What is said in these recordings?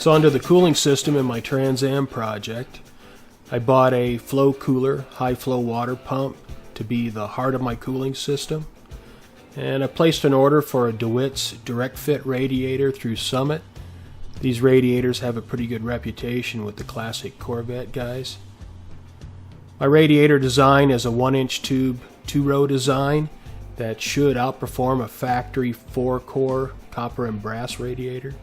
So onto the cooling system in my Trans Am project. I bought a flow cooler, high flow water pump to be the heart of my cooling system. And I placed an order for a DeWitt's direct fit radiator through Summit. These radiators have a pretty good reputation with the classic Corvette guys. My radiator design is a 1-inch tube, 2-row design that should outperform a factory 4-core copper and brass radiator.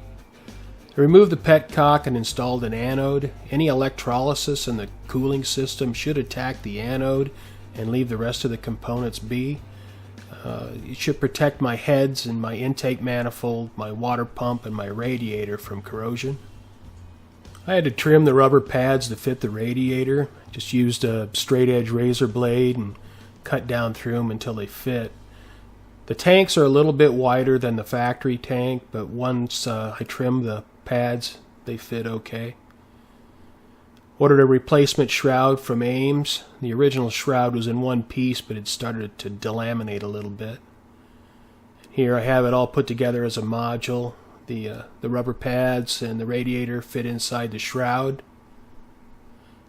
I removed the petcock and installed an anode. Any electrolysis in the cooling system should attack the anode and leave the rest of the components be. It should protect my heads and my intake manifold, my water pump, and my radiator from corrosion. I had to trim the rubber pads to fit the radiator. Just used a straight edge razor blade and cut down through them until they fit. The tanks are a little bit wider than the factory tank, but once I trimmed the pads, they fit okay. Ordered a replacement shroud from Ames. The original shroud was in one piece, but it started to delaminate a little bit. Here I have it all put together as a module. The rubber pads and the radiator fit inside the shroud.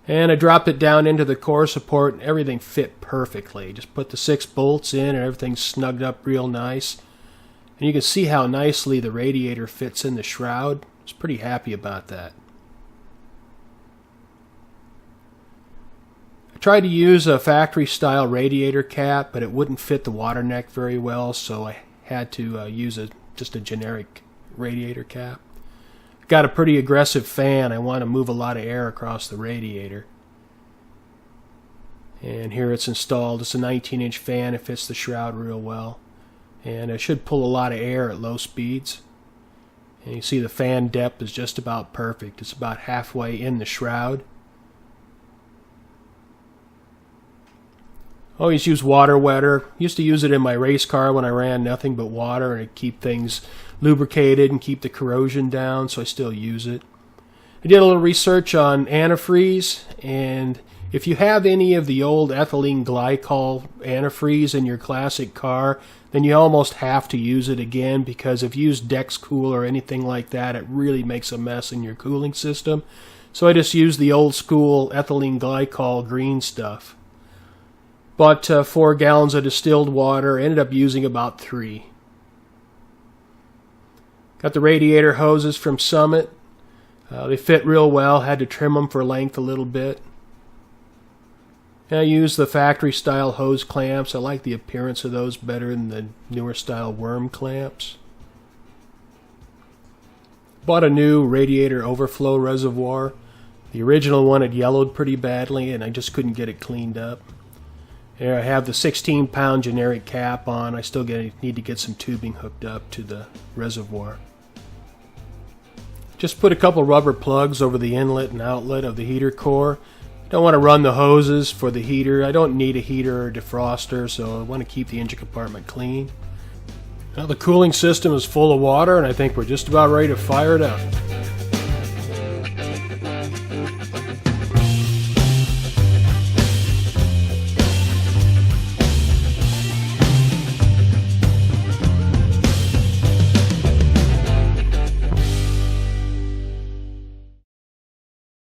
And I dropped it down into the core support and everything fit perfectly. Just put the 6 bolts in and everything snugged up real nice. And you can see how nicely the radiator fits in the shroud. I was pretty happy about that. I tried to use a factory style radiator cap, but it wouldn't fit the water neck very well, so I had to use just a generic radiator cap. Got a pretty aggressive fan. I want to move a lot of air across the radiator. And here it's installed. It's a 19-inch fan. It fits the shroud real well. And it should pull a lot of air at low speeds. And you see the fan depth is just about perfect. It's about halfway in the shroud. Always use water wetter. Used to use it in my race car when I ran nothing but water, and it'd keep things lubricated and keep the corrosion down, so I still use it. I did a little research on antifreeze, and if you have any of the old ethylene glycol antifreeze in your classic car, then you almost have to use it again, because if you use Dex-Cool or anything like that, it really makes a mess in your cooling system. So I just use the old school ethylene glycol green stuff. Bought 4 gallons of distilled water, ended up using about 3. Got the radiator hoses from Summit. They fit real well, had to trim them for length a little bit. And I used the factory style hose clamps. I like the appearance of those better than the newer style worm clamps. Bought a new Radiator Overflow reservoir. The original one had yellowed pretty badly and I just couldn't get it cleaned up. There I have the 16-pound generic cap on. I still need to get some tubing hooked up to the reservoir. Just put a couple rubber plugs over the inlet and outlet of the heater core. Don't want to run the hoses for the heater. I don't need a heater or defroster, so I want to keep the engine compartment clean. Now the cooling system is full of water, and I think we're just about ready to fire it up.